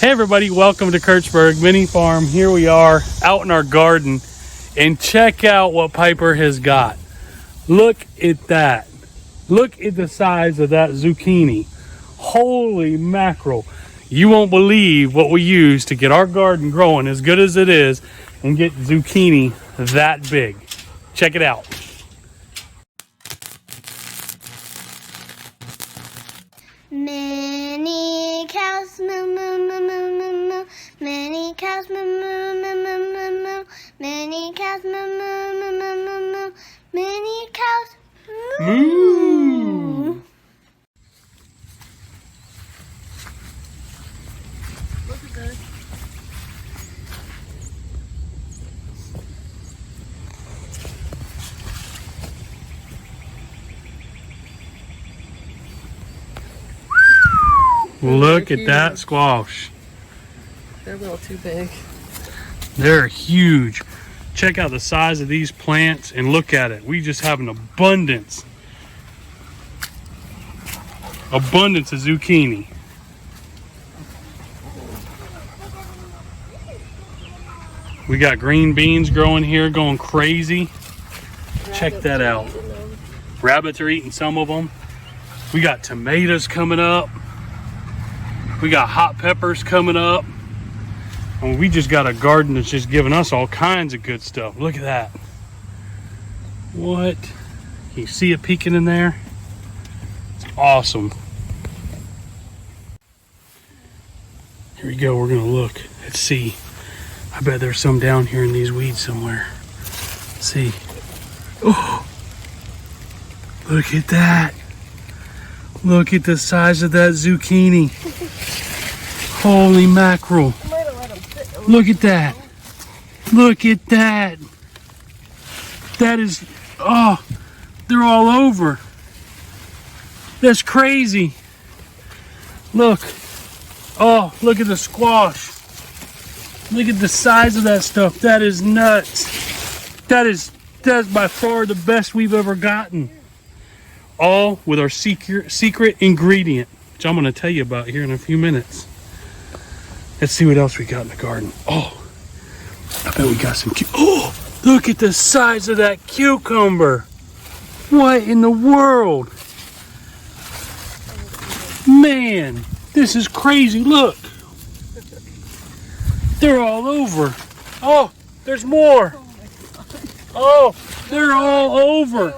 Hey everybody, welcome to Kirchberg Mini Farm. Here we are out in our garden, and check out what Piper has got. Look at that. Look at the size of that zucchini. Holy mackerel. You won't believe what we use to get our garden growing as good as it is and get zucchini that big. Check it out. Many cows moo moo moo moo moo moo. Many cows moo moo moo moo moo moo. Many cows moo moo moo moo moo moo. Many cows moo. Look at this. Look at that squash. They're a little too big. They're huge. Check out the size of these plants and look at it. We just have an abundance of zucchini. We got green beans growing here, going crazy. Check that out. Rabbits are eating some of them. We got tomatoes coming up. We got hot peppers coming up. And we just got a garden that's just giving us all kinds of good stuff. Look at that. What? Can you see it peeking in there? It's awesome. Here we go. We're going to look. Let's see. I bet there's some down here in these weeds somewhere. Let's see. Oh, look at that. Look at the size of that zucchini. Holy mackerel. Look at that. Look at that. That is, oh, they're all over. That's crazy. Look. Oh, look at the squash. Look at the size of that stuff. That is nuts. That's by far the best we've ever gotten. All with our secret ingredient, which I'm going to tell you about here in a few minutes. Let's see what else we got in the garden. Oh, I bet we got some oh, look at the size of that cucumber. What in the world? Man, this is crazy. Look. They're all over. Oh, there's more. Oh, they're all over.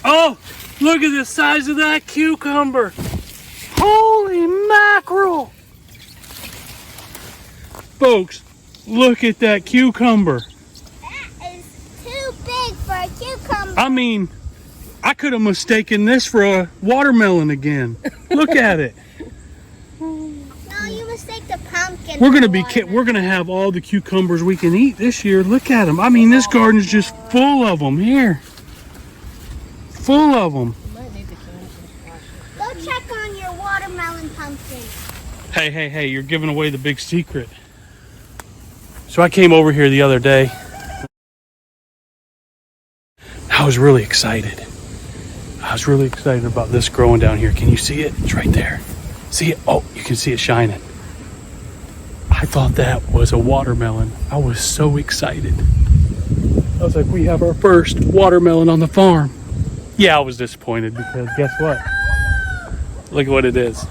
Oh, look at the size of that cucumber. Holy mackerel. Folks, look at that cucumber. That is too big for a cucumber. I mean, I could have mistaken this for a watermelon again. Look at it. No, you mistake the pumpkin. We're gonna have all the cucumbers we can eat this year. Look at them. I mean, this garden's just full of them here. Full of them. Go check on your watermelon pumpkin. Hey, you're giving away the big secret. So I came over here the other day. I was really excited. I was really excited about this growing down here. Can you see it? It's right there. See it? Oh, you can see it shining. I thought that was a watermelon. I was so excited. I was like, we have our first watermelon on the farm. Yeah, I was disappointed because guess what? Look at what it is.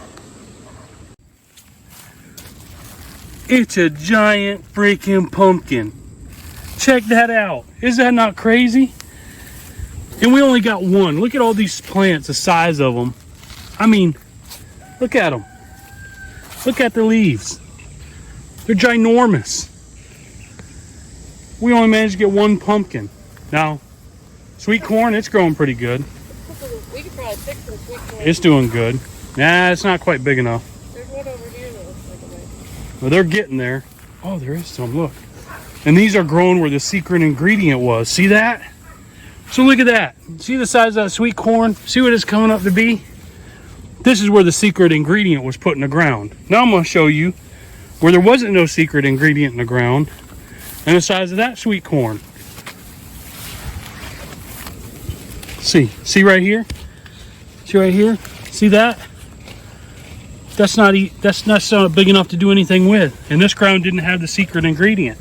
It's a giant freaking pumpkin. Check that out. Is that not crazy? And we only got one. Look at all these plants, the size of them. I mean, look at them. Look at the leaves. They're ginormous. We only managed to get one pumpkin. Now, sweet corn, it's growing pretty good. We could probably fix some sweet corn. It's doing good. Nah, it's not quite big enough. There's one over here that looks like a nice. Well, they're getting there. Oh, there is some, look. And these are grown where the secret ingredient was. See that? So look at that. See the size of that sweet corn? See what it's coming up to be? This is where the secret ingredient was put in the ground. Now I'm going to show you where there wasn't no secret ingredient in the ground and the size of that sweet corn. See right here? See right here? See that? that's not big enough to do anything with. And this ground didn't have the secret ingredient.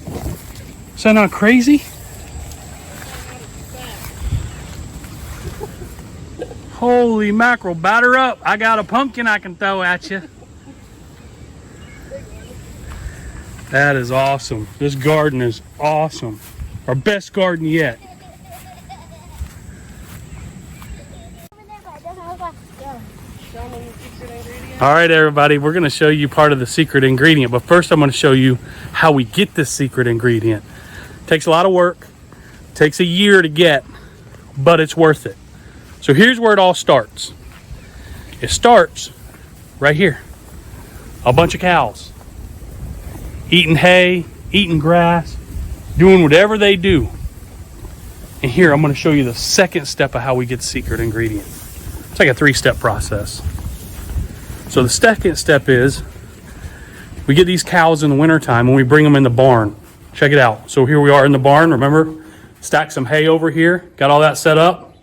Is that not crazy? Holy mackerel, batter up. I got a pumpkin I can throw at you. That is awesome. This garden is awesome. Our best garden yet. All right, everybody, we're going to show you part of the secret ingredient. But first, I'm going to show you how we get this secret ingredient. It takes a lot of work. It takes a year to get, but it's worth it. So here's where it all starts. It starts right here. A bunch of cows eating hay, eating grass, doing whatever they do. And here, I'm going to show you the second step of how we get the secret ingredient. It's like a 3-step process. So the second step is we get these cows in the wintertime and we bring them in the barn. Check it out. So here we are in the barn, remember? Stack some hay over here. Got all that set up.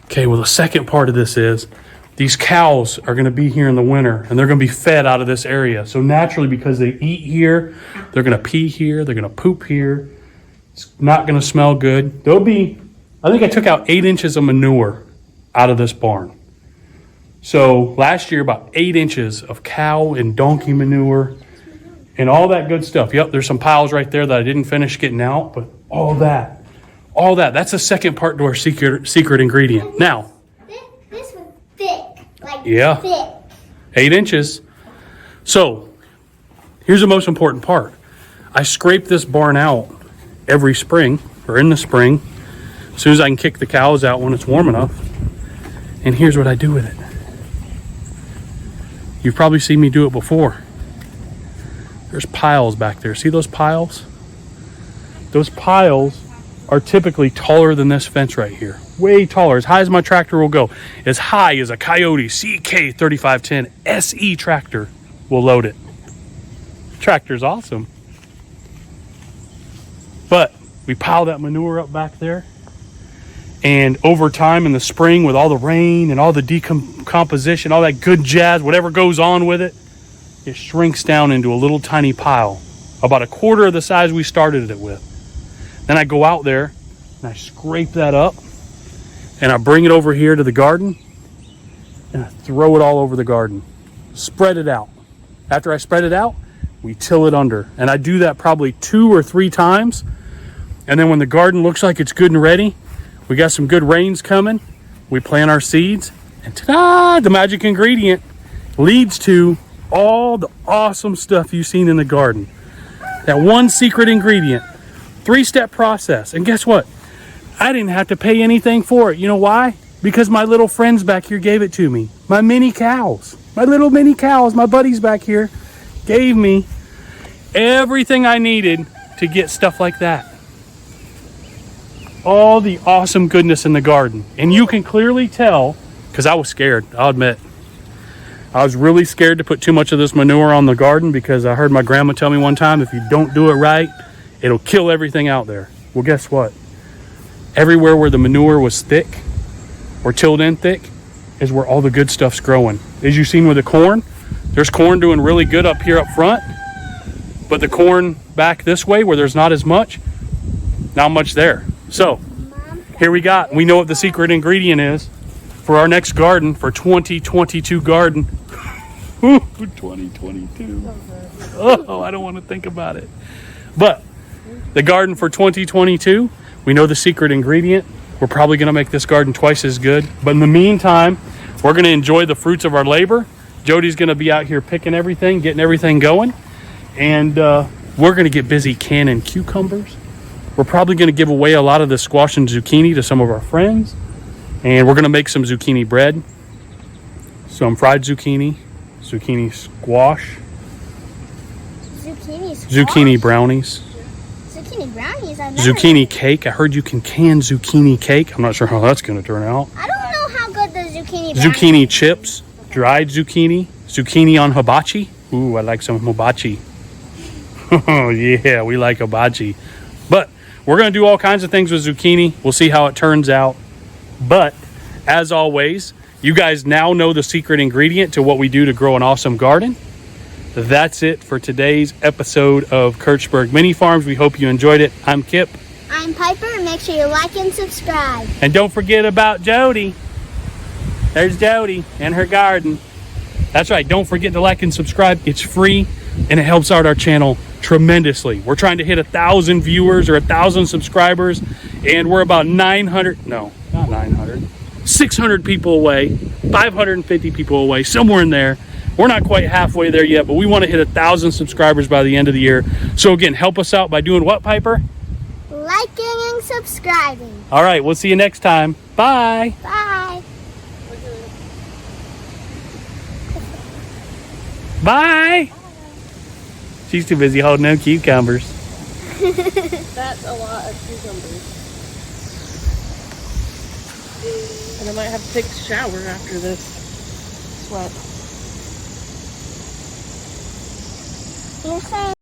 Okay, well, the second part of this is these cows are going to be here in the winter and they're going to be fed out of this area. So naturally, because they eat here, they're going to pee here, they're going to poop here. It's not going to smell good. There'll be, I think I took out 8 inches of manure out of this barn. So last year, about 8 inches of cow and donkey manure and all that good stuff. Yep, there's some piles right there that I didn't finish getting out, but all that, that's the second part to our secret ingredient. Now, This was thick. Like yeah, thick. 8 inches. So here's the most important part. I scrape this barn out every spring, or in the spring, as soon as I can kick the cows out when it's warm enough. And here's what I do with it. You've probably seen me do it before. There's piles back there. See those piles? Those piles are typically taller than this fence right here. Way taller, as high as my tractor will go. As high as a Coyote CK3510 SE tractor will load it. Tractor's awesome. But we pile that manure up back there. And over time in the spring, with all the rain and all the decomposition, all that good jazz, whatever goes on with it, it shrinks down into a little tiny pile, about a quarter of the size we started it with. Then I go out there and I scrape that up and I bring it over here to the garden and I throw it all over the garden. Spread it out. After I spread it out, we till it under. And I do that probably 2 or 3 times. And then when the garden looks like it's good and ready, we got some good rains coming, we plant our seeds, and ta-da! The magic ingredient leads to all the awesome stuff you've seen in the garden. That one secret ingredient, 3-step process. And guess what? I didn't have to pay anything for it. You know why? Because my little friends back here gave it to me. My mini cows. My little mini cows, my buddies back here, gave me everything I needed to get stuff like that. All the awesome goodness in the garden. And you can clearly tell, because I was scared, I'll admit. I was really scared to put too much of this manure on the garden because I heard my grandma tell me one time, if you don't do it right, it'll kill everything out there. Well, guess what? Everywhere where the manure was thick or tilled in thick is where all the good stuff's growing. As you've seen with the corn, there's corn doing really good up here up front, but the corn back this way where there's not as much, not much there. So here we know what the secret ingredient is for our next garden, for 2022 garden. 2022. Oh, I don't want to think about it. But the garden for 2022, we know the secret ingredient. We're probably going to make this garden twice as good. But in the meantime, we're going to enjoy the fruits of our labor. Jody's going to be out here picking everything, getting everything going. And we're going to get busy canning cucumbers. We're probably going to give away a lot of the squash and zucchini to some of our friends. And we're going to make some zucchini bread, some fried zucchini, zucchini squash, zucchini brownies, Zucchini brownies? zucchini cake. I heard you can can zucchini cake. I'm not sure how that's going to turn out. I don't know how good the zucchini brownies Zucchini chips, dried zucchini, zucchini on hibachi. Ooh, I like some hibachi. Oh, yeah, we like hibachi. But we're going to do all kinds of things with zucchini. We'll see how it turns out. But as always, You guys now know the secret ingredient to what we do to grow an awesome garden. That's it for today's episode of Kirchberg Mini Farms. We hope you enjoyed it. I'm Kip. I'm Piper. Make sure you like and subscribe. And don't forget about Jody. There's Jody and her garden. That's right. Don't forget to like and subscribe. It's free and it helps out our channel tremendously. We're trying to hit 1,000 viewers or 1,000 subscribers, and we're about 600 people away, 550 people away, somewhere in there. We're not quite halfway there yet, but we want to hit 1,000 subscribers by the end of the year. So again, help us out by doing what, Piper? Liking and subscribing. All right, we'll see you next time. Bye. Bye. Bye. She's too busy holding them cucumbers. That's a lot of cucumbers. And I might have to take a shower after this sweat. You're saying